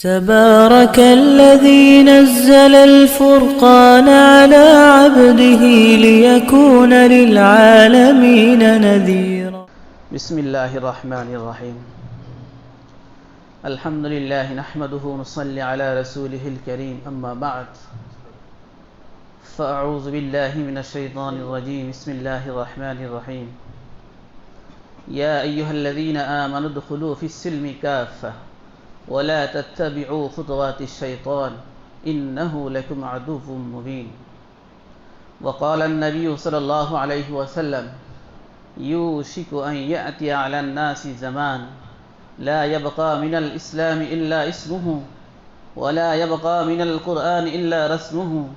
تبارك الذي نزل الفرقان على عبده ليكون للعالمين نذيرا. بسم الله الرحمن الرحيم. الحمد لله نحمده ونصلي على رسوله الكريم، أما بعد فأعوذ بالله من الشيطان الرجيم. بسم الله الرحمن الرحيم. يا أيها الذين آمنوا ادخلوا في السلم كافة ولا تتبعوا خطوات الشيطان إنه لكم عدو مبين. وقال النبي صلى الله عليه وسلم: يوشك أن يأتي على الناس زمان لا يبقى من الإسلام إلا اسمه ولا يبقى من القرآن إلا رسمه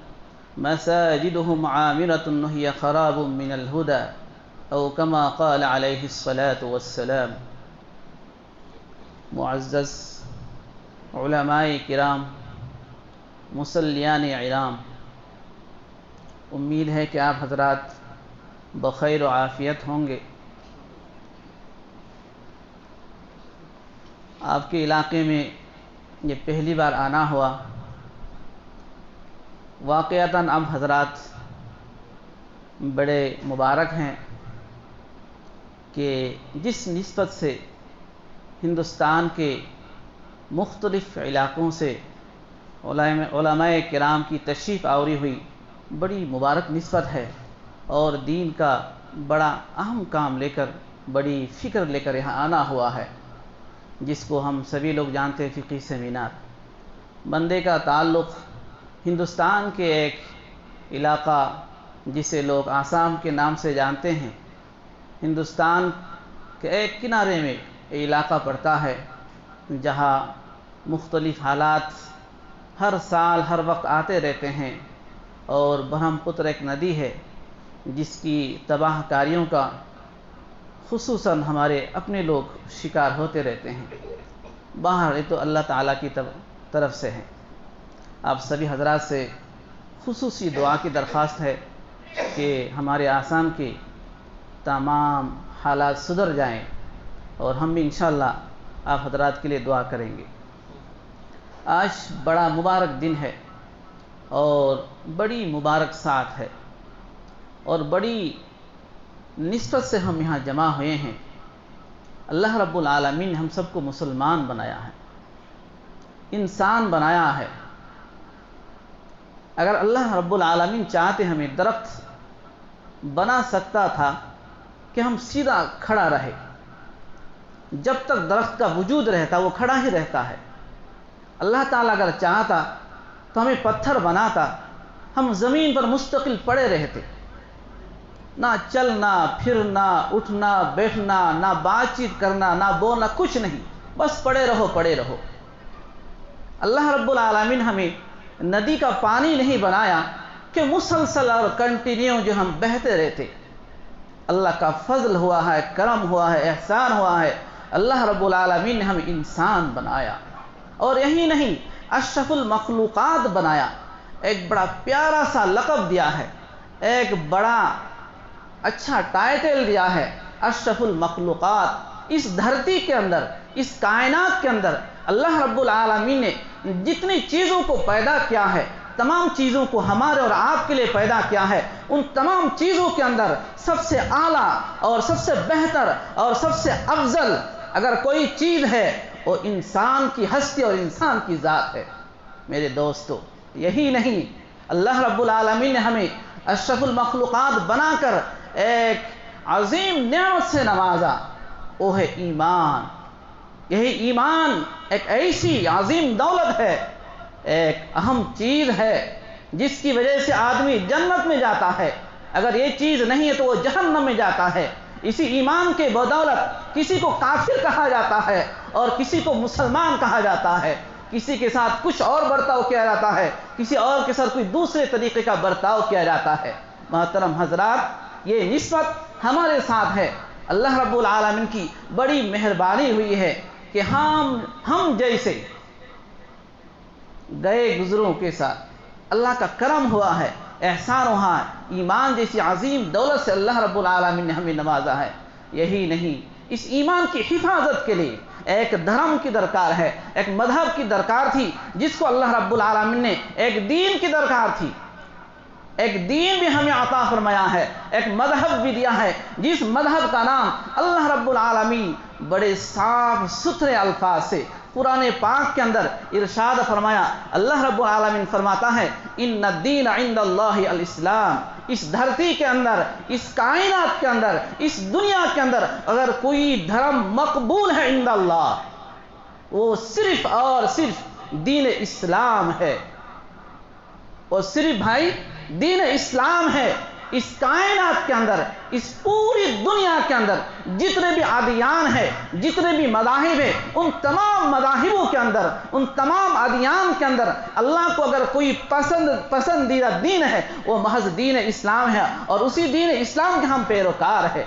مساجدهم عامرة وهي خراب من الهدى أو كما قال عليه الصلاة والسلام. معزز علماء کرام، مصلیان اعلام، امید ہے کہ آپ حضرات بخیر و عافیت ہوں گے. آپ کے علاقے میں یہ پہلی بار آنا ہوا. واقعتاً آپ حضرات بڑے مبارک ہیں کہ جس نسبت سے ہندوستان کے مختلف علاقوں سے علماء کرام کی تشریف آوری ہوئی، بڑی مبارک نسبت ہے، اور دین کا بڑا اہم کام لے کر، بڑی فکر لے کر یہاں آنا ہوا ہے، جس کو ہم سبھی لوگ جانتے ہیں فقہی سیمینار. بندے کا تعلق ہندوستان کے ایک علاقہ جسے لوگ آسام کے نام سے جانتے ہیں، ہندوستان کے ایک کنارے میں یہ علاقہ پڑتا ہے جہاں مختلف حالات ہر سال ہر وقت آتے رہتے ہیں، اور برہم پتر ایک ندی ہے جس کی تباہ کاریوں کا خصوصاً ہمارے اپنے لوگ شکار ہوتے رہتے ہیں. باہر یہ تو اللہ تعالیٰ کی طرف سے ہے. آپ سبھی حضرات سے خصوصی دعا کی درخواست ہے کہ ہمارے آسام کے تمام حالات سدھر جائیں، اور ہم بھی انشاءاللہ آپ حضرات کے لیے دعا کریں گے. آج بڑا مبارک دن ہے اور بڑی مبارک ساعت ہے، اور بڑی نسبت سے ہم یہاں جمع ہوئے ہیں. اللہ رب العالمین نے ہم سب کو مسلمان بنایا ہے، انسان بنایا ہے. اگر اللہ رب العالمین چاہتے ہمیں درخت بنا سکتا تھا کہ ہم سیدھا کھڑا رہے. جب تک درخت کا وجود رہتا وہ کھڑا ہی رہتا ہے. اللہ تعالیٰ اگر چاہتا تو ہمیں پتھر بناتا، ہم زمین پر مستقل پڑے رہتے، نہ چلنا پھرنا، اٹھنا بیٹھنا، نہ بات چیت کرنا، نہ بولنا، کچھ نہیں، بس پڑے رہو پڑے رہو. اللہ رب العالمین ہمیں ندی کا پانی نہیں بنایا کہ مسلسل اور کنٹینیو جو ہم بہتے رہتے. اللہ کا فضل ہوا ہے، کرم ہوا ہے، احسان ہوا ہے. اللہ رب العالمین نے ہمیں انسان بنایا، اور یہی نہیں، اشرف المخلوقات بنایا. ایک بڑا پیارا سا لقب دیا ہے، ایک بڑا اچھا ٹائٹل دیا ہے، اشرف المخلوقات. اس دھرتی کے اندر، اس کائنات کے اندر اللہ رب العالمین نے جتنی چیزوں کو پیدا کیا ہے، تمام چیزوں کو ہمارے اور آپ کے لیے پیدا کیا ہے. ان تمام چیزوں کے اندر سب سے اعلیٰ اور سب سے بہتر اور سب سے افضل اگر کوئی چیز ہے، وہ انسان کی ہستی اور انسان کی ذات ہے. میرے دوستو، یہی نہیں، اللہ رب العالمین نے ہمیں اشرف المخلوقات بنا کر ایک عظیم نعمت سے نوازا، وہ ہے ایمان. یہی ایمان ایک ایسی عظیم دولت ہے، ایک اہم چیز ہے جس کی وجہ سے آدمی جنت میں جاتا ہے. اگر یہ چیز نہیں ہے تو وہ جہنم میں جاتا ہے. اسی ایمان کے بدولت کسی کو کافر کہا جاتا ہے اور کسی کو مسلمان کہا جاتا ہے. کسی کے ساتھ کچھ اور برتاؤ کیا جاتا ہے، کسی اور کے ساتھ کوئی دوسرے طریقے کا برتاؤ کیا جاتا ہے. محترم حضرات، یہ نسبت ہمارے ساتھ ہے. اللہ رب العالمین کی بڑی مہربانی ہوئی ہے کہ ہم جیسے گئے گزروں کے ساتھ اللہ کا کرم ہوا ہے، احسان ہوا ہے. ایمان جیسی عظیم دولت سے اللہ رب العالمین نے ہمیں نوازا ہے. یہی نہیں، اس ایمان کی حفاظت کے لیے ایک دھرم کی درکار ہے، ایک مذہب کی درکار تھی، جس کو اللہ رب العالمین نے ایک دین کی درکار تھی، ایک دین بھی ہمیں عطا فرمایا ہے، ایک مذہب بھی دیا ہے، جس مذہب کا نام اللہ رب العالمین بڑے صاف ستھرے الفاظ سے قرآن پاک کے اندر ارشاد فرمایا۔ اللہ رب العالمین فرماتا ہے ان الدین عند اللہ الاسلام، اس دھرتی کے اندر، اس کائنات کے اندر، اس دنیا کے اندر اگر کوئی دھرم مقبول ہے عند اللہ، وہ صرف اور صرف دین اسلام ہے، اور صرف بھائی دین اسلام ہے۔ اس کائنات کے اندر، اس پوری دنیا کے اندر جتنے بھی ادیان ہیں، جتنے بھی مذاہب ہیں، ان تمام مذاہبوں کے اندر، ان تمام ادیان کے اندر اللہ کو اگر کوئی پسندیدہ دین ہے، وہ محض دین اسلام ہے، اور اسی دین اسلام کے ہم پیروکار ہیں۔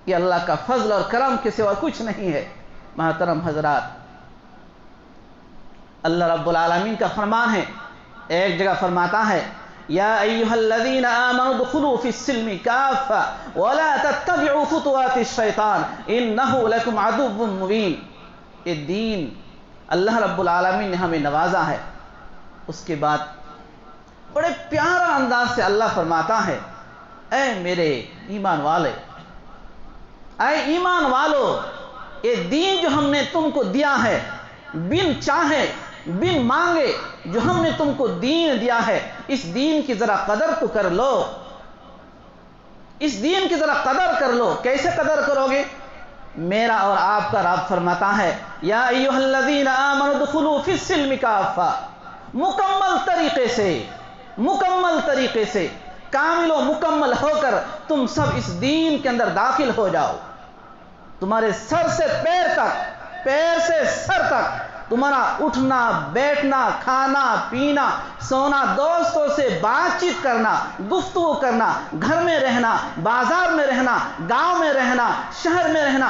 یہ اللہ کا فضل اور کرم کے سوا کچھ نہیں ہے۔ محترم حضرات، اللہ رب العالمین کا فرمان ہے، ایک جگہ فرماتا ہے یا ایھا الذین آمنوا ادخلوا فی السلم کافہ ولا تتبعوا خطوات الشیطان انہ لکم عدو مبین۔ یہ دین اللہ رب العالمین نے ہمیں نوازا ہے۔ اس کے بعد بڑے پیارا انداز سے اللہ فرماتا ہے اے میرے ایمان والے، اے ایمان والو، یہ دین جو ہم نے تم کو دیا ہے، بن چاہے بن مانگے جو ہم نے تم کو دین دیا ہے، اس دین کی ذرا قدر تو کر لو، اس دین کی ذرا قدر کر لو۔ کیسے قدر کرو گے؟ میرا اور آپ کا رب فرماتا ہے یا ایھا الذین آمنوا ادخلوا فی السلم کافہ، مکمل طریقے سے کامل و مکمل ہو کر تم سب اس دین کے اندر داخل ہو جاؤ۔ تمہارے سر سے پیر تک، پیر سے سر تک تمہارا اٹھنا بیٹھنا، کھانا پینا، سونا، دوستوں سے بات چیت کرنا، گفتگو کرنا، گھر میں رہنا، بازار میں رہنا، گاؤں میں رہنا، شہر میں رہنا،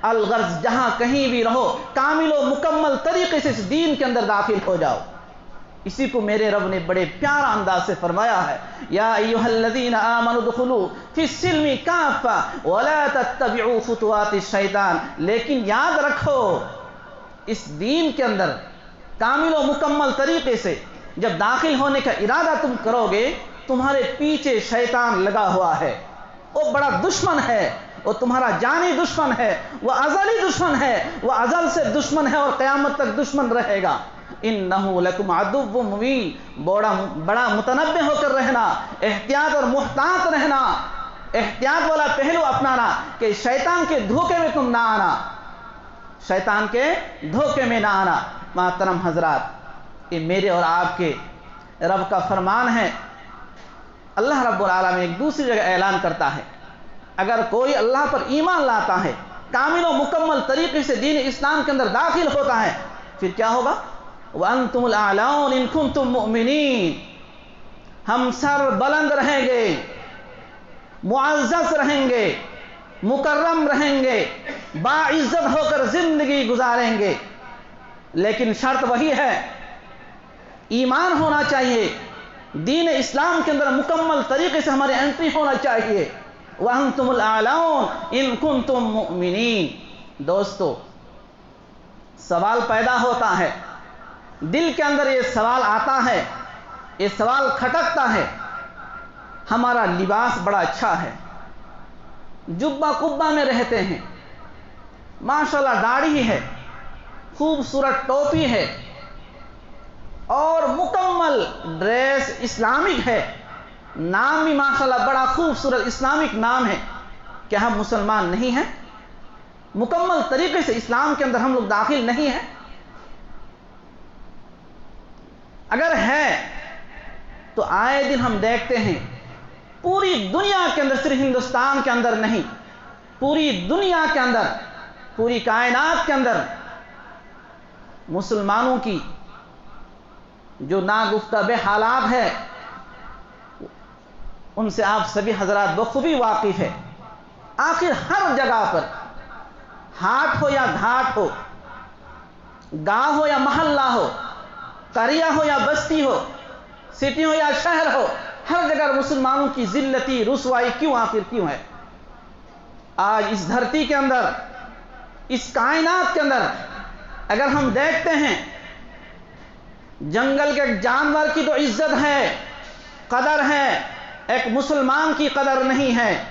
الغرض جہاں کہیں بھی رہو، کامل و مکمل طریقے سے اس دین کے اندر داخل ہو جاؤ۔ اسی کو میرے رب نے بڑے پیارا انداز سے فرمایا ہے یا ایھا الذین آمنوا ادخلوا فی السلم کافہ ولا تتبعوا خطوات الشیطان۔ لیکن یاد رکھو، اس دین کے اندر کامل و مکمل طریقے سے جب داخل ہونے کا ارادہ تم کرو گے، تمہارے پیچھے شیطان لگا ہوا ہے، وہ بڑا دشمن ہے، وہ تمہارا جانی دشمن ہے، وہ ازلی دشمن ہے، وہ ازل سے دشمن ہے اور قیامت تک دشمن رہے گا۔ انہ لکم عدو مبین، بڑا متنبہ ہو کر رہنا، احتیاط اور محتاط رہنا، احتیاط والا پہلو اپنانا کہ شیطان کے دھوکے میں تم نہ آنا، شیطان کے دھوکے میں نہ آنا۔ محترم حضرات، یہ میرے اور آپ کے رب کا فرمان ہے۔ اللہ رب العالمین ایک دوسری جگہ اعلان کرتا ہے اگر کوئی اللہ پر ایمان لاتا ہے، کامل و مکمل طریقے سے دین اسلام کے اندر داخل ہوتا ہے، پھر کیا ہوگا؟ وَأَنْتُمُ الْأَعْلَوْنَ إِن كُنتُم مُؤْمِنِينَ، ہم سر بلند رہیں گے، معزز رہیں گے، مکرم رہیں گے، باعزت ہو کر زندگی گزاریں گے، لیکن شرط وہی ہے، ایمان ہونا چاہیے، دین اسلام کے اندر مکمل طریقے سے ہماری انٹری ہونا چاہیے۔ وَأَنْتُمُ الْأَعْلَوْنَ إِن كُنتُم مُؤْمِنِينَ۔ دوستو، سوال پیدا ہوتا ہے، دل کے اندر یہ سوال آتا ہے، یہ سوال کھٹکتا ہے، ہمارا لباس بڑا اچھا ہے، جبہ قبہ میں رہتے ہیں، ماشاءاللہ داڑھی ہے، خوبصورت ٹوپی ہے، اور مکمل ڈریس اسلامک ہے، نام بھی ماشاءاللہ بڑا خوبصورت اسلامک نام ہے، کیا ہم مسلمان نہیں ہیں؟ مکمل طریقے سے اسلام کے اندر ہم لوگ داخل نہیں ہیں؟ اگر ہے تو آئے دن ہم دیکھتے ہیں پوری دنیا کے اندر، صرف ہندوستان کے اندر نہیں، پوری دنیا کے اندر، پوری کائنات کے اندر مسلمانوں کی جو ناگفتہ حالات ہے ان سے آپ سبھی حضرات بخوبی واقف ہے۔ آخر ہر جگہ پر، ہاٹ ہو یا گھاٹ ہو، گاؤں ہو یا محلہ ہو، قریہ ہو یا بستی ہو، سٹی ہو یا شہر ہو، ہر جگہ مسلمانوں کی ذلتی رسوائی کیوں آخر کیوں ہے؟ آج اس دھرتی کے اندر، اس کائنات کے اندر اگر ہم دیکھتے ہیں، جنگل کے جانور کی تو عزت ہے، قدر ہے، ایک مسلمان کی قدر نہیں ہے۔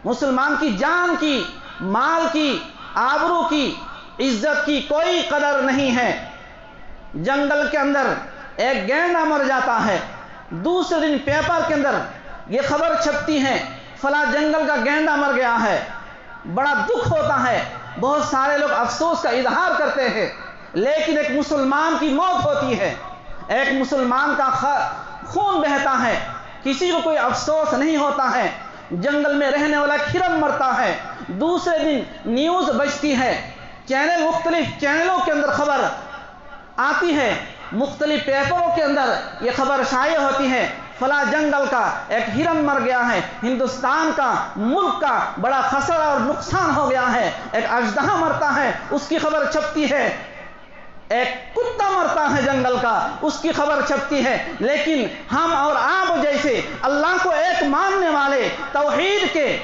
مسلمان کی جان کی، مال کی، آبرو کی، عزت کی کوئی قدر نہیں ہے۔ جنگل کے اندر ایک گینڈا مر جاتا ہے، دوسرے دن پیپر کے اندر یہ خبر چھپتی ہے فلاں جنگل کا گینڈا مر گیا ہے، بڑا دکھ ہوتا ہے، بہت سارے لوگ افسوس کا اظہار کرتے ہیں، لیکن ایک مسلمان کی موت ہوتی ہے، ایک مسلمان کا خون بہتا ہے، کسی کو کوئی افسوس نہیں ہوتا ہے۔ جنگل میں رہنے والا ہرن مرتا ہے، دوسرے دن نیوز بجتی ہے، مختلف چینلوں کے اندر خبر آتی ہے، مختلف پیپروں کے اندر یہ خبر شائع ہوتی ہے، فلاں جنگل کا ایک ہرن مر گیا ہے، ہندوستان کا، ملک کا بڑا خسارہ اور نقصان ہو گیا ہے، ایک اژدہا مرتا ہے، اس کی خبر چھپتی ہے، ایک کتا مرتا ہے جنگل کا، اس کی خبر چھپتی ہے۔ لیکن ہم اور آپ جیسے اللہ کو ایک ماننے والے، توحید کے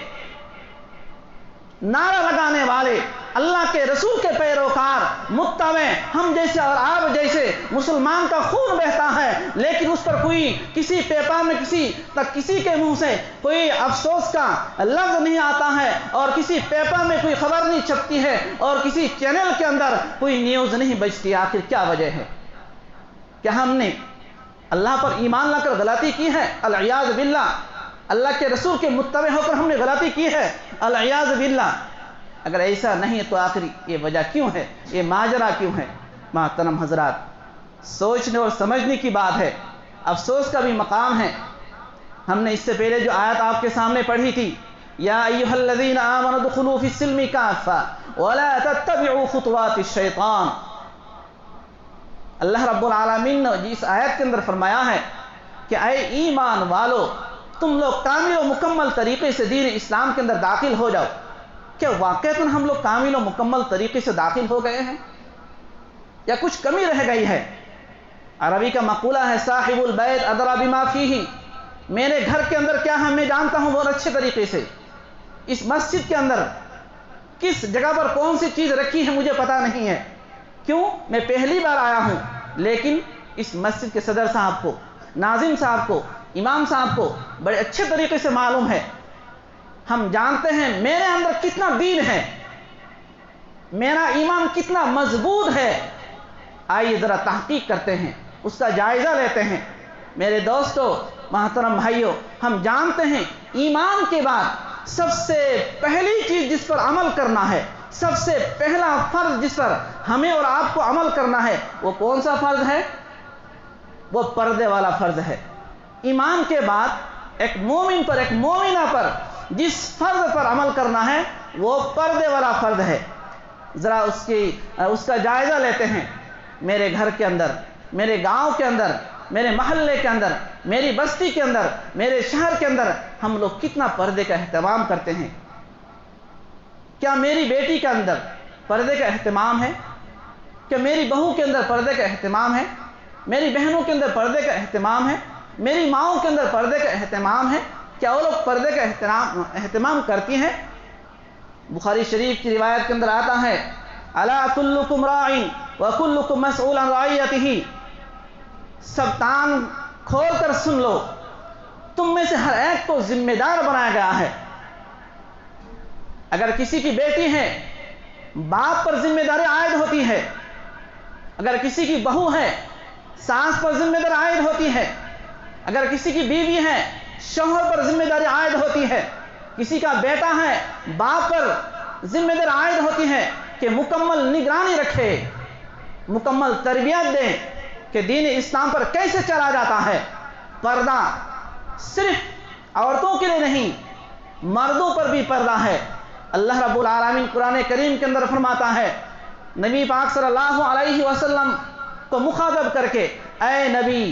نعرہ لگانے والے، اللہ کے رسول کے پیروکار، متبع، ہم جیسے اور آپ جیسے مسلمان کا خون بہتا ہے، لیکن اس پر کوئی کسی پیپر میں کسی کے منہ سے کوئی افسوس کا لفظ نہیں آتا ہے، اور کسی پیپر میں کوئی خبر نہیں چھپتی ہے، اور کسی چینل کے اندر کوئی نیوز نہیں بجتی۔ آخر کیا وجہ ہے؟ کیا ہم نے اللہ پر ایمان لا کر غلطی کی ہے؟ العیاذ باللہ، اللہ کے رسول کے متبع ہو کر ہم نے غلطی کی ہے؟ العیاذ باللہ۔ اگر ایسا نہیں تو آخر یہ وجہ کیوں ہے؟ یہ ماجرا کیوں ہے؟ محترم حضرات، سوچنے اور سمجھنے کی بات ہے، افسوس کا بھی مقام ہے۔ ہم نے اس سے پہلے جو آیت آپ کے سامنے پڑھی تھی، یا ایھا الذین آمنوا ادخلوا فی السلم کافہ ولا تتبعوا خطوات الشیطان۔ اللہ رب العالمین نے اس آیت کے اندر فرمایا ہے کہ اے ایمان والو، تم لوگ کامل و مکمل طریقے سے دین اسلام کے اندر داخل ہو جاؤ۔ کیا واقعتاً ہم لوگ کامل و مکمل طریقے سے داخل ہو گئے ہیں یا کچھ کمی رہ گئی ہے؟ عربی کا مقولہ ہے، صاحب البیت ادری بما فیہ، میرے گھر کے اندر کیا ہے میں جانتا ہوں بہت اچھے طریقے سے۔ اس مسجد کے اندر کس جگہ پر کون سی چیز رکھی ہے مجھے پتا نہیں ہے، کیوں؟ میں پہلی بار آیا ہوں، لیکن اس مسجد کے صدر صاحب کو، ناظم صاحب کو، امام صاحب کو بڑے اچھے طریقے سے معلوم ہے۔ ہم جانتے ہیں میرے اندر کتنا دین ہے، میرا ایمان کتنا مضبوط ہے۔ آئیے ذرا تحقیق کرتے ہیں، اس کا جائزہ لیتے ہیں۔ میرے دوستو، محترم بھائیو، ہم جانتے ہیں ایمان کے بعد سب سے پہلی چیز جس پر عمل کرنا ہے، سب سے پہلا فرض جس پر ہمیں اور آپ کو عمل کرنا ہے، وہ کون سا فرض ہے؟ وہ پردے والا فرض ہے۔ ایمان کے بعد ایک مومن پر، ایک مومنہ پر جس فرض پر عمل کرنا ہے وہ پردے والا فرض ہے۔ ذرا اس کا جائزہ لیتے ہیں۔ میرے گھر کے اندر، میرے گاؤں کے اندر، میرے محلے کے اندر، میری بستی کے اندر، میرے شہر کے اندر ہم لوگ کتنا پردے کا اہتمام کرتے ہیں؟ کیا میری بیٹی کے اندر پردے کا اہتمام ہے؟ کیا میری بہو کے اندر پردے کا اہتمام ہے؟ میری بہنوں کے اندر پردے کا اہتمام ہے؟ میری ماؤں کے اندر پردے کا اہتمام ہے؟ کیا وہ لوگ پردے کا اہتمام کرتی ہیں؟ بخاری شریف کی روایت کے اندر آتا ہے، الا کلکم راع وکلکم مسئول عن رعیتہ، سب کان کھول کر سن لو، تم میں سے ہر ایک کو ذمہ دار بنایا گیا ہے۔ اگر کسی کی بیٹی ہے، باپ پر ذمہ داری عائد ہوتی ہے، اگر کسی کی بہو ہے، ساس پر ذمہ داری عائد ہوتی ہے، اگر کسی کی بیوی ہے، شوہر پر ذمہ داری عائد ہوتی ہے، کسی کا بیٹا ہے، باپ پر ذمہ داری عائد ہوتی ہے کہ مکمل نگرانی رکھے، مکمل تربیت دے کہ دین اسلام پر کیسے چلا جاتا ہے۔ پردہ صرف عورتوں کے لیے نہیں، مردوں پر بھی پردہ ہے۔ اللہ رب العالمین قرآن کریم کے اندر فرماتا ہے، نبی پاک صلی اللہ علیہ وسلم کو مخاطب کر کے، اے نبی،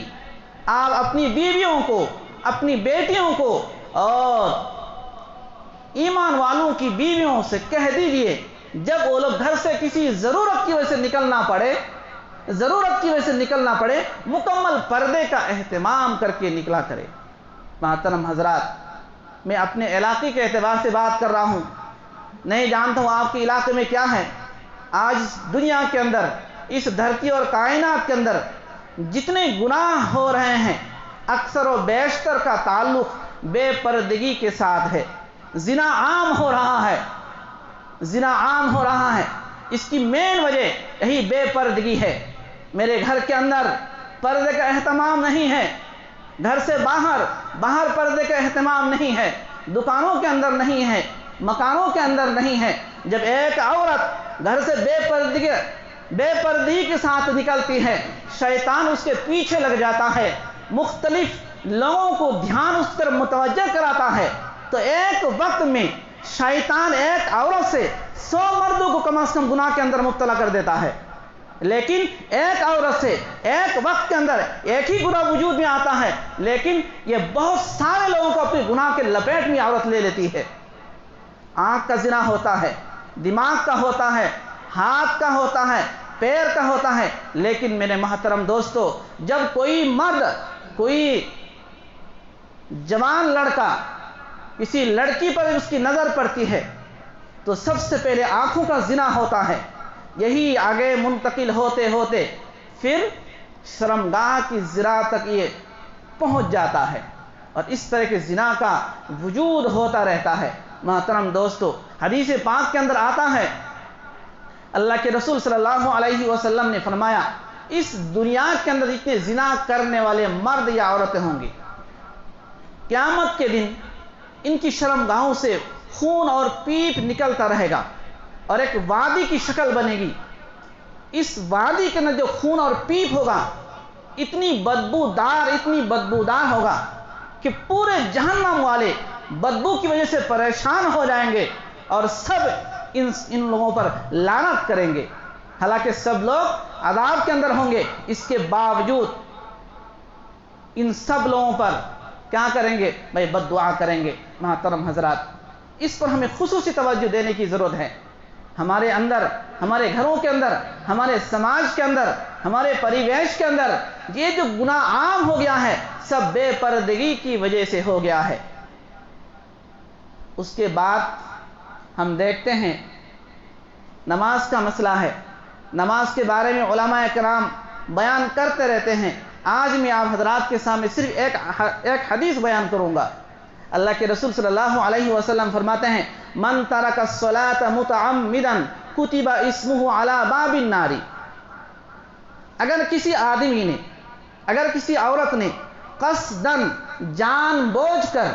آپ اپنی بیویوں کو، اپنی بیٹیوں کو اور ایمان والوں کی بیویوں سے کہہ دیجئے، جب وہ لوگ گھر سے کسی ضرورت کی وجہ سے نکلنا پڑے، مکمل پردے کا اہتمام کر کے نکلا کرے۔ محترم حضرات، میں اپنے علاقے کے اعتبار سے بات کر رہا ہوں، نہیں جانتا ہوں آپ کے علاقے میں کیا ہے، آج دنیا کے اندر، اس دھرتی اور کائنات کے اندر جتنے گناہ ہو رہے ہیں اکثر و بیشتر کا تعلق بے پردگی کے ساتھ ہے۔ زنا عام ہو رہا ہے، زنا عام ہو رہا ہے، اس کی مین وجہ یہی بے پردگی ہے۔ میرے گھر کے اندر پردے کا اہتمام نہیں ہے، گھر سے باہر پردے کا اہتمام نہیں ہے، دکانوں کے اندر نہیں ہے، مکانوں کے اندر نہیں ہے۔ جب ایک عورت گھر سے بے پردگی کے ساتھ نکلتی ہے، شیطان اس کے پیچھے لگ جاتا ہے، مختلف لوگوں کو دھیان اس پر متوجہ کراتا ہے، تو ایک وقت میں شیطان ایک عورت سے 100 مردوں کو کم از کم گناہ کے اندر مبتلا کر دیتا ہے۔ لیکن ایک عورت سے ایک وقت کے اندر ایک ہی گناہ وجود میں آتا ہے، لیکن یہ بہت سارے لوگوں کو اپنے گناہ کے لپیٹ میں عورت لے لیتی ہے۔ آنکھ کا زنا ہوتا ہے، دماغ کا ہوتا ہے، ہاتھ کا ہوتا ہے، پیر کا ہوتا ہے، لیکن میرے محترم دوستو، جب کوئی مرد، کوئی جوان لڑکا کسی لڑکی پر اس کی نظر پڑتی ہے تو سب سے پہلے آنکھوں کا زنا ہوتا ہے، یہی آگے منتقل ہوتے ہوتے پھر شرمگاہ کی زنا تک یہ پہنچ جاتا ہے، اور اس طرح کے زنا کا وجود ہوتا رہتا ہے۔ محترم دوستو، حدیث پاک کے اندر آتا ہے، اللہ کے رسول صلی اللہ علیہ وسلم نے فرمایا، اس دنیا کے اندر اتنے زنا کرنے والے مرد یا عورتیں ہوں گی، قیامت کے دن ان کی شرمگاہوں سے خون اور پیپ نکلتا رہے گا، اور ایک وادی کی شکل بنے گی۔ اس وادی کے اندر جو خون اور پیپ ہوگا اتنی بدبودار ہوگا کہ پورے جہنم والے بدبو کی وجہ سے پریشان ہو جائیں گے اور سب ان لوگوں پر لعنت کریں گے۔ حالانکہ سب لوگ عذاب کے اندر ہوں گے، اس کے باوجود ان سب لوگوں پر کیا کریں گے؟ بھائی بد دعا کریں گے۔ محترم حضرات، اس پر ہمیں خصوصی توجہ دینے کی ضرورت ہے۔ ہمارے اندر، ہمارے گھروں کے اندر، ہمارے سماج کے اندر، ہمارے پریویش کے اندر یہ جو گناہ عام ہو گیا ہے، سب بے پردگی کی وجہ سے ہو گیا ہے۔ اس کے بعد ہم دیکھتے ہیں نماز کا مسئلہ ہے۔ نماز کے بارے میں علماء کرام بیان کرتے رہتے ہیں۔ آج میں آپ حضرات کے سامنے صرف ایک حدیث بیان کروں گا۔ اللہ کے رسول صلی اللہ علیہ وسلم فرماتے ہیں، من ترک الصلاۃ متعمدا کتب اسمہ علی باب النار۔ اگر کسی آدمی نے، اگر کسی عورت نے قصداً جان بوجھ کر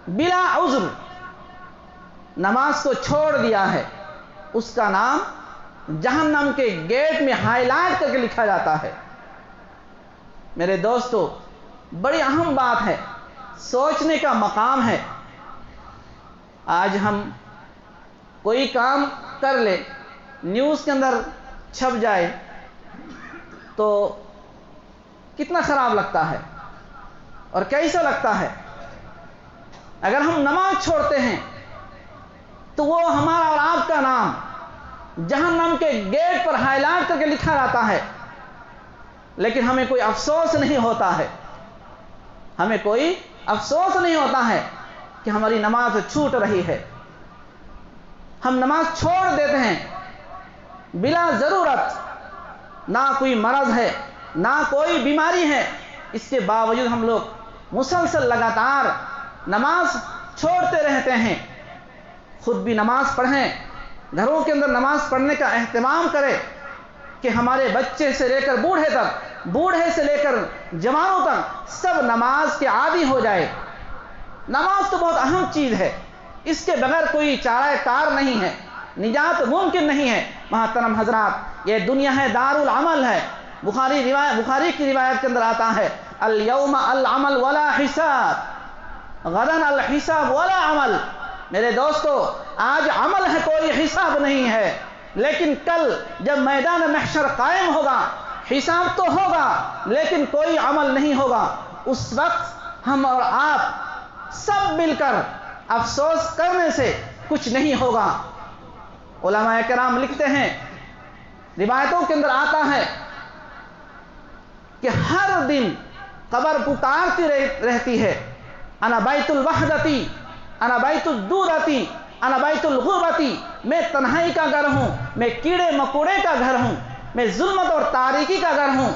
بلا عذر نماز کو چھوڑ دیا ہے، اس کا نام جہنم کے گیٹ میں ہائی لائٹ کر کے لکھا جاتا ہے۔ میرے دوستو، بڑی اہم بات ہے، سوچنے کا مقام ہے۔ آج ہم کوئی کام کر لے، نیوز کے اندر چھپ جائے تو کتنا خراب لگتا ہے اور کیسا لگتا ہے۔ اگر ہم نماز چھوڑتے ہیں تو وہ ہمارا اور آپ کا نام جہنم کے گیٹ پر ہائی لائٹ کر کے لکھا جاتا ہے، لیکن ہمیں کوئی افسوس نہیں ہوتا ہے، ہمیں کوئی افسوس نہیں ہوتا ہے کہ ہماری نماز چھوٹ رہی ہے۔ ہم نماز چھوڑ دیتے ہیں بلا ضرورت، نہ کوئی مرض ہے، نہ کوئی بیماری ہے، اس کے باوجود ہم لوگ مسلسل لگاتار نماز چھوڑتے رہتے ہیں۔ خود بھی نماز پڑھیں، گھروں کے اندر نماز پڑھنے کا اہتمام کریں کہ ہمارے بچے سے لے کر بوڑھے تک، بوڑھے سے لے کر جوانوں تک سب نماز کے عادی ہو جائے۔ نماز تو بہت اہم چیز ہے، اس کے بغیر کوئی چارہ کار نہیں ہے، نجات ممکن نہیں ہے۔ محترم حضرات، یہ دنیا ہے دار العمل ہے۔ بخاری کی روایت کے اندر آتا ہے، الیوم العمل ولا حساب، غدن الحساب ولا عمل۔ میرے دوستو، آج عمل ہے، کوئی حساب نہیں ہے، لیکن کل جب میدان محشر قائم ہوگا، حساب تو ہوگا لیکن کوئی عمل نہیں ہوگا۔ اس وقت ہم اور آپ سب مل کر افسوس کرنے سے کچھ نہیں ہوگا۔ علماء کرام لکھتے ہیں، روایتوں کے اندر آتا ہے کہ ہر دن قبر پکارتی رہتی ہے، انا بیت الوحدتی، انا بیت الدودتی، انا بیت الغربتی، میں تنہائی کا گھر ہوں، میں کیڑے مکوڑے کا گھر ہوں، میں ظلمت اور تاریکی کا گھر ہوں۔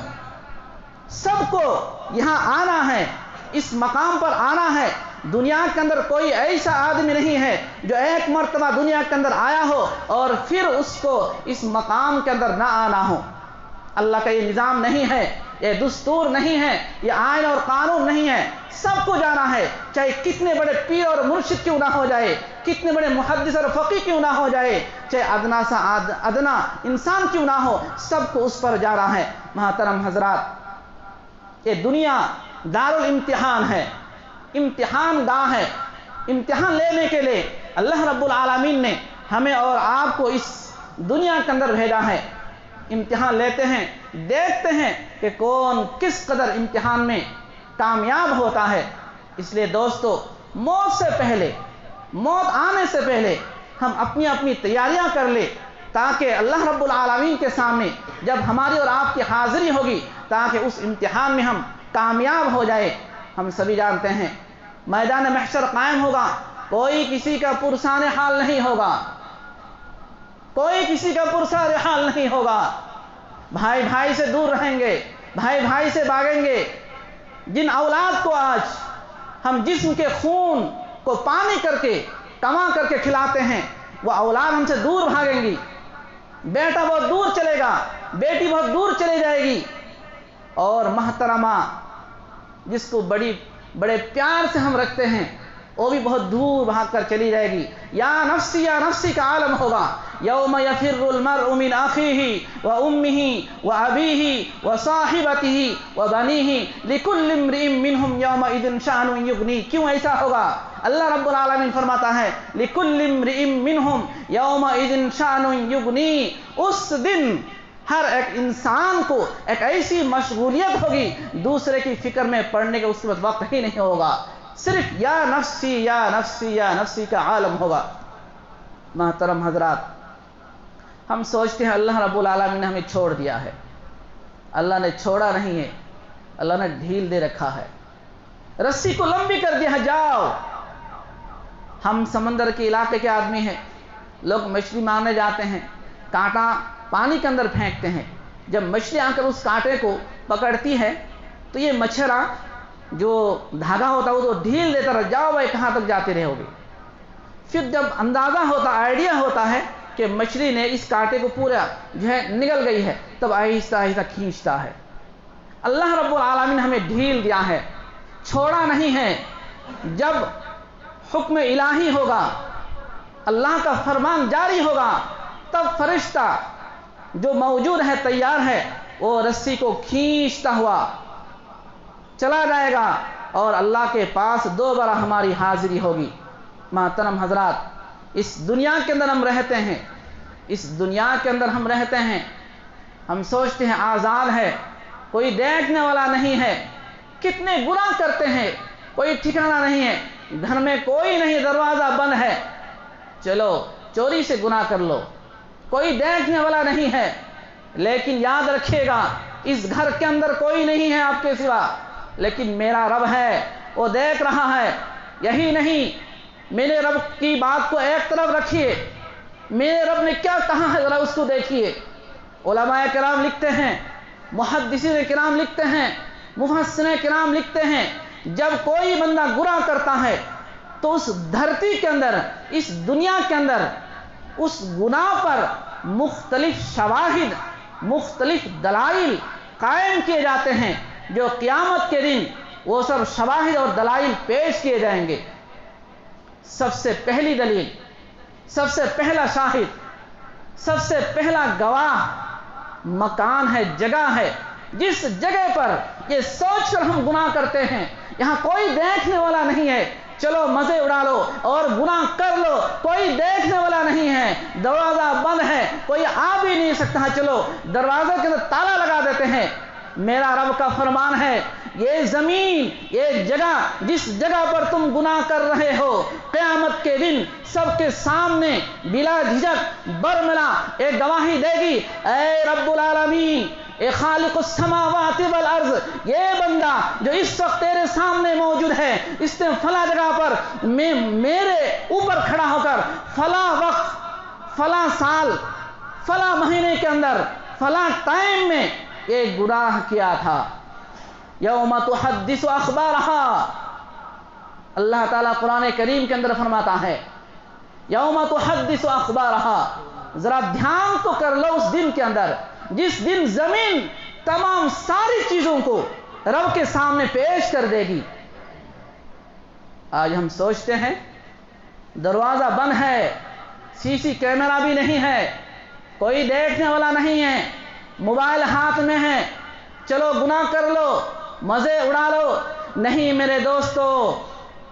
سب کو یہاں آنا ہے، اس مقام پر آنا ہے۔ دنیا کے اندر کوئی ایسا آدمی نہیں ہے جو ایک مرتبہ دنیا کے اندر آیا ہو اور پھر اس کو اس مقام کے اندر نہ آنا ہو۔ اللہ کا یہ نظام نہیں ہے، یہ دستور نہیں ہے، یہ آئین اور قانون نہیں ہے۔ سب کو جانا ہے، چاہے کتنے بڑے پیر اور مرشد کیوں نہ ہو جائے، کتنے بڑے محدث اور فقیہ کیوں نہ ہو جائے، چاہے ادنا سا ادنا انسان کیوں نہ ہو، سب کو اس پر جانا ہے۔ محترم حضرات، یہ دنیا دارالامتحان ہے، امتحان گاہ ہے۔ امتحان لینے کے لیے اللہ رب العالمین نے ہمیں اور آپ کو اس دنیا کے اندر بھیجا ہے۔ امتحان لیتے ہیں، دیکھتے ہیں کہ کون کس قدر امتحان میں کامیاب ہوتا ہے۔ اس لیے دوستو، موت سے پہلے، موت آنے سے پہلے ہم اپنی اپنی تیاریاں کر لیں، تاکہ اللہ رب العالمین کے سامنے جب ہماری اور آپ کی حاضری ہوگی، تاکہ اس امتحان میں ہم کامیاب ہو جائے۔ ہم سبھی جانتے ہیں میدان محشر قائم ہوگا، کوئی کسی کا پرسان حال نہیں ہوگا، کوئی کسی کا پرسان حال نہیں ہوگا۔ بھائی بھائی سے دور رہیں گے، بھائی بھائی سے بھاگیں گے۔ جن اولاد کو آج ہم جسم کے خون کو پانی کر کے کما کر کے کھلاتے ہیں، وہ اولاد ہم سے دور بھاگیں گی۔ بیٹا بہت دور چلے گا، بیٹی بہت دور چلے جائے گی، اور محترمہ جس کو بڑے پیار سے ہم رکھتے ہیں، وہ بھی بہت دور بھاگ کر چلی جائے گی۔ یا نفسی کا عالم ہوگا۔ یوم یفر المرء من اخیہ و امہ و ابیہ و صاحبتہ و بنیہ لکل امرئ منہم یومئذ شأن یغنیہ۔ کیوں ایسا ہوگا؟ اللہ رب العالمین فرماتا ہے لکل امرئ منہم یومئذ شأن یغنیہ۔ اس دن ہر ایک انسان کو ایک ایسی مشغولیت ہوگی، دوسرے کی فکر میں پڑنے کا اس وقت ہی نہیں ہوگا، صرف یا نفسی یا نفسی یا نفسی کا عالم ہوگا۔ محترم حضرات، ہم سوچتے ہیں اللہ رب العالمین نے ہمیں چھوڑ دیا ہے۔ اللہ نے چھوڑا نہیں ہے، اللہ نے ڈھیل دے رکھا ہے، رسی کو لمبی کر دیا ہے، جاؤ۔ ہم سمندر کے علاقے کے آدمی ہیں، لوگ مچھلی مارنے جاتے ہیں، کانٹا پانی کے اندر پھینکتے ہیں۔ جب مچھلی آ کر اس کانٹے کو پکڑتی ہے تو یہ مچھرا جو دھاگا ہوتا ہے وہ تو ڈھیل دیتا رہتا، جاؤ بھائی کہاں تک جاتے رہو گے۔ پھر جب اندازہ ہوتا، آئیڈیا ہوتا ہے کہ مچھلی نے اس کانٹے کو پورا جو ہے نگل گئی ہے، تب آہستہ آہستہ کھینچتا ہے۔ اللہ رب العالمین نے ہمیں ڈھیل دیا ہے، چھوڑا نہیں ہے۔ جب حکم الہی ہوگا، اللہ کا فرمان جاری ہوگا، تب فرشتہ جو موجود ہے، تیار ہے، وہ رسی کو کھینچتا ہوا چلا جائے گا اور اللہ کے پاس دوبارہ ہماری حاضری ہوگی۔ محترم حضرات، اس دنیا کے اندر ہم رہتے ہیں، اس دنیا کے اندر ہم رہتے ہیں، ہم سوچتے ہیں آزاد ہے، کوئی دیکھنے والا نہیں ہے، کتنے گناہ کرتے ہیں، کوئی ٹھکانہ نہیں ہے، گھر میں کوئی نہیں، دروازہ بند ہے، چلو چوری سے گناہ کر لو، کوئی دیکھنے والا نہیں ہے۔ لیکن یاد رکھیے گا، اس گھر کے اندر کوئی نہیں ہے آپ کے سوا، لیکن میرا رب ہے، وہ دیکھ رہا ہے۔ یہی نہیں، میرے رب کی بات کو ایک طرف رکھیے، میرے رب نے کیا کہا ہے ذرا اس کو دیکھیے۔ علماء کرام لکھتے ہیں، محدثین کرام لکھتے ہیں، مفسرین کرام لکھتے ہیں، جب کوئی بندہ گناہ کرتا ہے تو اس دھرتی کے اندر، اس دنیا کے اندر اس گناہ پر مختلف شواہد، مختلف دلائل قائم کیے جاتے ہیں، جو قیامت کے دن وہ سب شواہد اور دلائل پیش کیے جائیں گے۔ سب سے پہلی دلیل، سب سے پہلا شاہد، سب سے پہلا گواہ مکان ہے، جگہ ہے، جس جگہ پر یہ سوچ کر ہم گناہ کرتے ہیں یہاں کوئی دیکھنے والا نہیں ہے، چلو مزے اڑا لو اور گناہ کر لو، کوئی دیکھنے والا نہیں ہے، دروازہ بند ہے، کوئی آ بھی نہیں سکتا، چلو دروازے کے اندر تالا لگا دیتے ہیں۔ میرا رب کا فرمان ہے، یہ زمین، یہ جگہ، جس جگہ پر تم گناہ کر رہے ہو، قیامت کے دن سب کے سامنے بلا جھجک برملا ایک گواہی دے گی، اے رب العالمین، اے خالق السماوات والارض، یہ بندہ جو اس وقت تیرے سامنے موجود ہے، اس نے فلاں جگہ پر میرے اوپر کھڑا ہو کر فلاں وقت، فلاں سال، فلاں مہینے کے اندر، فلاں ٹائم میں ایک گناہ کیا تھا۔ یوم تحدث اخبارہا، اللہ تعالیٰ قرآن کریم کے اندر فرماتا ہے یوم تحدث اخبارہا، ذرا دھیان تو کر لو اس دن کے اندر جس دن زمین تمام ساری چیزوں کو رب کے سامنے پیش کر دے گی۔ آج ہم سوچتے ہیں دروازہ بند ہے، سی سی کیمرہ بھی نہیں ہے، کوئی دیکھنے والا نہیں ہے، موبائل ہاتھ میں ہے، چلو گناہ کر لو، مزے اڑا لو۔ نہیں میرے دوستو،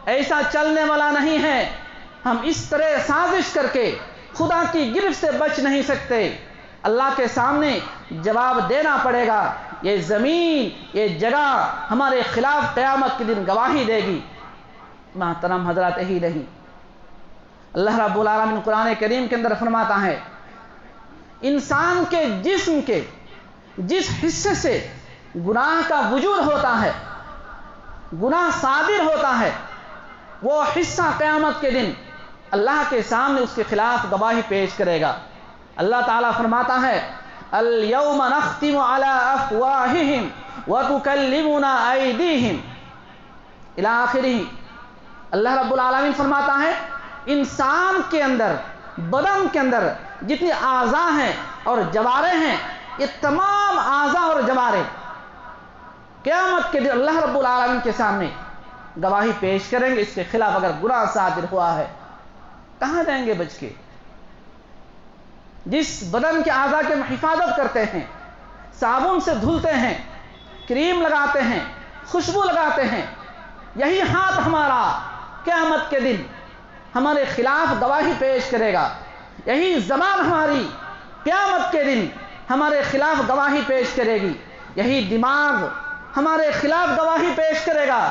ایسا چلنے والا نہیں ہے۔ ہم اس طرح سازش کر کے خدا کی گرفت سے بچ نہیں سکتے، اللہ کے سامنے جواب دینا پڑے گا۔ یہ زمین، یہ جگہ ہمارے خلاف قیامت کے دن گواہی دے گی۔ محترم حضرات، یہی نہیں، اللہ رب العالمین قرآن کریم کے اندر فرماتا ہے انسان کے جسم کے جس حصے سے گناہ کا وجود ہوتا ہے، گناہ صادر ہوتا ہے، وہ حصہ قیامت کے دن اللہ کے سامنے اس کے خلاف گواہی پیش کرے گا۔ اللہ تعالیٰ فرماتا ہے الَّوْمَ نَخْتِمُ عَلَىٰ أَفْوَاهِهِمْ وَتُكَلِّمُنَا أَيْدِيهِمْ اِلَىٰ آخِرِهِ۔ اللہ رب العالمین فرماتا ہے انسان کے اندر، بدن کے اندر جتنی اعضاء ہیں اور جوارے ہیں، یہ تمام اعضاء اور جوارے قیامت کے دن اللہ رب العالمین کے سامنے گواہی پیش کریں گے۔ اس کے خلاف اگر گناہ صادر ہوا ہے، کہاں جائیں گے بچ کے؟ جس بدن کے اعضاء کے ہم حفاظت کرتے ہیں، صابن سے دھلتے ہیں، کریم لگاتے ہیں، خوشبو لگاتے ہیں، یہی ہاتھ ہمارا قیامت کے دن ہمارے خلاف گواہی پیش کرے گا۔ یہی زبان ہماری قیامت کے دن ہمارے خلاف گواہی پیش کرے گی۔ یہی دماغ ہمارے خلاف گواہی پیش کرے گا۔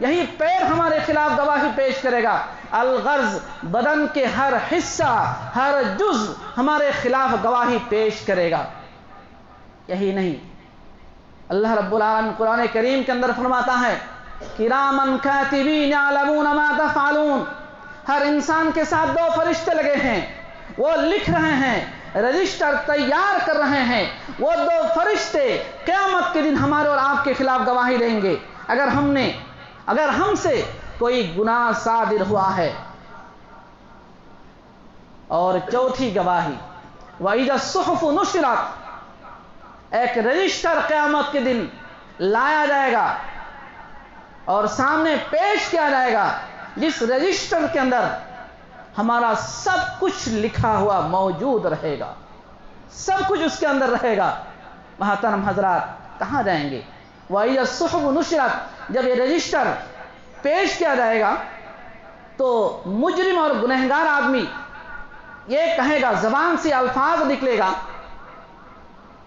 یہی پیر ہمارے خلاف گواہی پیش کرے گا۔ الغرض بدن کے ہر حصہ، ہر جز ہمارے خلاف گواہی پیش کرے گا۔ یہی نہیں، اللہ رب العالمین قرآن کریم کے اندر فرماتا ہے کِرَامًا کَاتِبِینَ یَعْلَمُونَ مَا تَفْعَلُونَ، ہر انسان کے ساتھ دو فرشتے لگے ہیں، وہ لکھ رہے ہیں، رجسٹر تیار کر رہے ہیں۔ وہ دو فرشتے قیامت کے دن ہمارے اور آپ کے خلاف گواہی دیں گے اگر ہم سے کوئی گناہ صادر ہوا ہے۔ اور چوتھی گواہی وَإِذَا الصُّحُفُ نُشِرَتْ، ایک رجسٹر قیامت کے دن لایا جائے گا اور سامنے پیش کیا جائے گا، جس رجسٹر کے اندر ہمارا سب کچھ لکھا ہوا موجود رہے گا، سب کچھ اس کے اندر رہے گا۔ محترم حضرات، کہاں جائیں گے؟ وَإِذَا الصُّحُفُ نُشِرَتْ، جب یہ رجسٹر پیش کیا جائے گا تو مجرم اور گنہگار آدمی یہ کہے گا، زبان سے الفاظ نکلے گا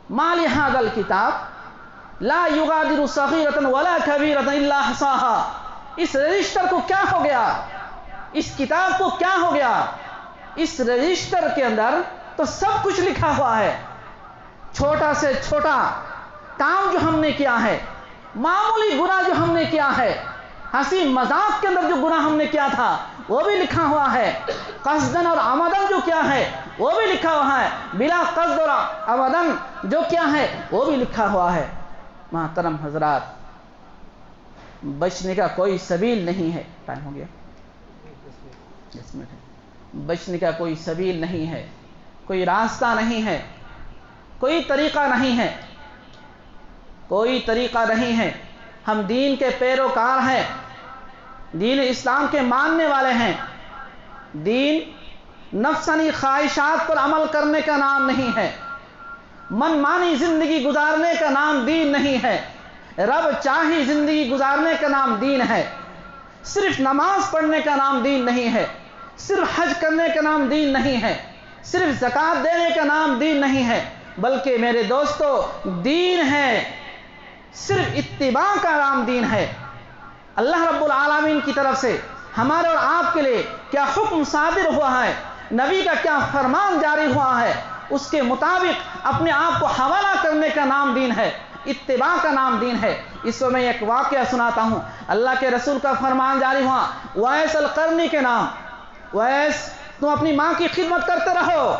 مَا لِهَذَا الْكِتَابِ لَا يُغَادِرُ صَغِيرَةً وَلَا كَبِيرَةً إِلَّا أَحْصَاهَا، اس رجسٹر کو کیا ہو گیا، اس کتاب کو کیا ہو گیا؟ اس رجسٹر کے اندر تو سب کچھ لکھا ہوا ہے، چھوٹا سے چھوٹا کام جو ہم نے کیا ہے، معمولی گناہ جو ہم نے کیا ہے، ہنسی مذاق کے اندر جو گناہ ہم نے کیا تھا وہ بھی لکھا ہوا ہے، قصدن اور عمدن جو کیا ہے وہ بھی لکھا ہوا ہے، بلا قصد اور عمدن جو کیا ہے وہ بھی لکھا ہوا ہے۔ محترم حضرات، بچنے کا کوئی سبیل نہیں ہے۔ ٹائم ہو گیا، 10 منٹ ہے۔ بچنے کا کوئی سبیل نہیں ہے، کوئی راستہ نہیں ہے، کوئی طریقہ نہیں ہے، کوئی طریقہ نہیں ہے۔ ہم دین کے پیروکار ہیں، دین اسلام کے ماننے والے ہیں۔ دین نفسانی خواہشات پر عمل کرنے کا نام نہیں ہے، من مانی زندگی گزارنے کا نام دین نہیں ہے، رب چاہی زندگی گزارنے کا نام دین ہے۔ صرف نماز پڑھنے کا نام دین نہیں ہے، صرف حج کرنے کا نام دین نہیں ہے، صرف زکوٰۃ دینے کا نام دین نہیں ہے، بلکہ میرے دوستو دین ہے، صرف اتباع کا نام دین ہے۔ اللہ رب العالمین کی طرف سے ہمارے اور آپ کے لیے کیا حکم صادر ہوا ہے، نبی کا کیا فرمان جاری ہوا ہے، اس کے مطابق اپنے آپ کو حوالہ کرنے کا نام دین ہے، اتباع کا نام دین ہے۔ اس وقت میں ایک واقعہ سناتا ہوں۔ اللہ کے رسول کا فرمان جاری ہوا اویس القرنی کے نام، اویس تم اپنی ماں کی خدمت کرتے رہو،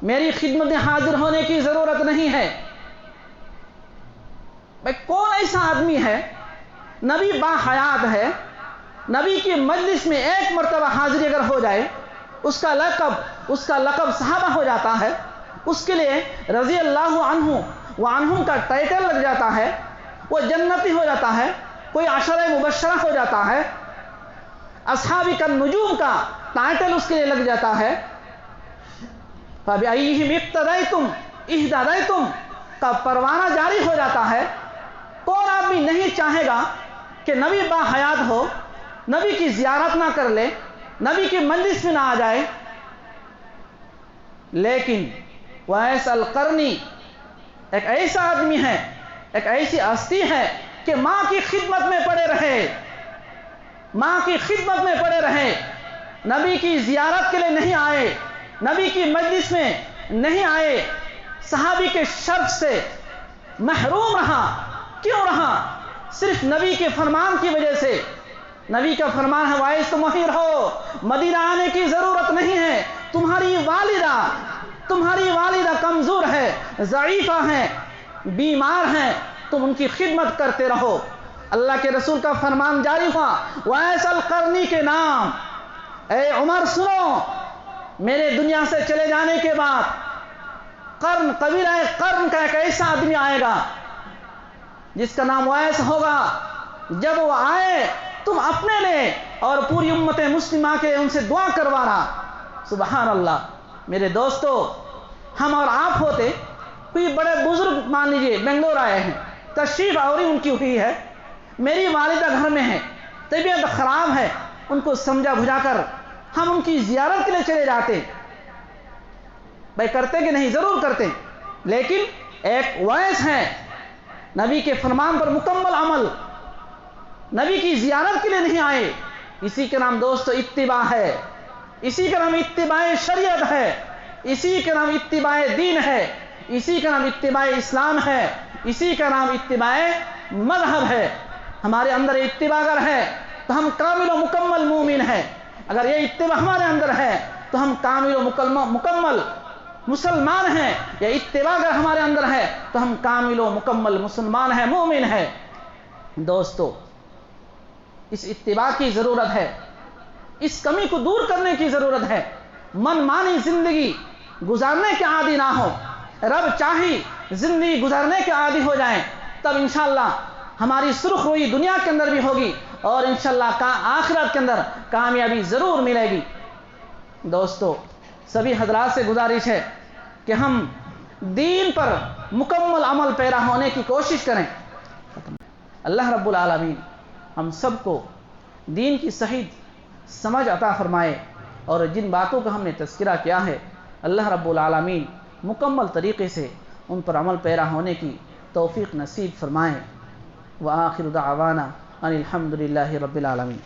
میری خدمت میں حاضر ہونے کی ضرورت نہیں ہے۔ بھائی کون ایسا آدمی ہے، نبی با حیات ہے، نبی کی مجلس میں ایک مرتبہ حاضری اگر ہو جائے اس کا لقب صحابہ ہو جاتا ہے، اس کے لیے رضی اللہ عنہ وعنہم کا ٹائٹل لگ جاتا ہے، وہ جنتی ہو جاتا ہے، کوئی عشرہ مبشرہ ہو جاتا ہے، اصحاب النجوم کا ٹائٹل اس کے لیے لگ جاتا ہے۔ فَبِأَيِّهِمْ اِقْتَدَيْتُمْ کا پروانہ جاری ہو جاتا ہے۔ کون آدمی نہیں چاہے گا کہ نبی با حیات ہو، نبی کی زیارت نہ کر لے، نبی کی مجلس میں نہ آ جائے؟ لیکن اویس القرنی ایک ایسا آدمی ہے، ایک ایسی ہستی ہے کہ ماں کی خدمت میں پڑے رہے، ماں کی خدمت میں پڑے رہے، نبی کی زیارت کے لیے نہیں آئے، نبی کی مجلس میں نہیں آئے، صحابی کے شرف سے محروم رہا۔ کیوں رہا؟ صرف نبی کے فرمان کی وجہ سے۔ نبی کا فرمان ہے اویس تم وہیں رہو، مدینہ آنے کی ضرورت نہیں ہے، تمہاری والدہ کمزور ہے، ضعیفہ ہے، بیمار ہیں، تم ان کی خدمت کرتے رہو۔ اللہ کے رسول کا فرمان جاری ہوا اویس القرنی کے نام، اے عمر سنو، میرے دنیا سے چلے جانے کے بعد قرن، قبیلہ قرن کا ایک ایسا آدمی آئے گا جس کا نام اویس ہوگا۔ جب وہ آئے تم اپنے لئے اور پوری امت مسلمہ کے ان سے دعا کروانا۔ سبحان اللہ۔ میرے دوستو، ہم اور آپ ہوتے، کوئی بڑے بزرگ مان لیجئے بنگلور آئے ہیں، تشریف آوری ان کی ہوئی ہے، میری والدہ گھر میں ہے، طبیعت خراب ہے، ان کو سمجھا بجھا کر ہم ان کی زیارت کے لیے چلے جاتے۔ بھائی کرتے کہ نہیں؟ ضرور کرتے۔ لیکن ایک اویس ہے، نبی کے فرمان پر مکمل عمل، نبی کی زیارت کے لیے نہیں آئے۔ اسی کا نام دوستو اتباع ہے، اسی کا نام اتباع شریعت ہے، اسی کا نام اتباع دین ہے، اسی کا نام اتباع اسلام ہے، اسی کا نام اتباع مذہب ہے۔ ہمارے اندر اتباع اگر ہے تو ہم کامل و مکمل مومن ہیں۔ اگر یہ اتباع ہمارے اندر ہے تو ہم کامل و مکمل مسلمان ہیں۔ یہ اتباع اگر ہمارے اندر ہے تو ہم کامل و مکمل مسلمان ہیں، مومن ہیں۔ دوستو، اس اتباع کی ضرورت ہے، اس کمی کو دور کرنے کی ضرورت ہے۔ من مانی زندگی گزارنے کے عادی نہ ہو، رب چاہی زندگی گزارنے کے عادی ہو جائیں، تب انشاءاللہ ہماری سرخ روئی دنیا کے اندر بھی ہوگی اور انشاءاللہ آخرت کے اندر کامیابی ضرور ملے گی۔ دوستو، سبھی حضرات سے گزارش ہے کہ ہم دین پر مکمل عمل پیرا ہونے کی کوشش کریں۔ اللہ رب العالمین ہم سب کو دین کی صحیح سمجھ عطا فرمائے، اور جن باتوں کا ہم نے تذکرہ کیا ہے اللہ رب العالمین مکمل طریقے سے ان پر عمل پیرا ہونے کی توفیق نصیب فرمائے۔ وآخر دعوانا ان الحمد للہ رب العالمین۔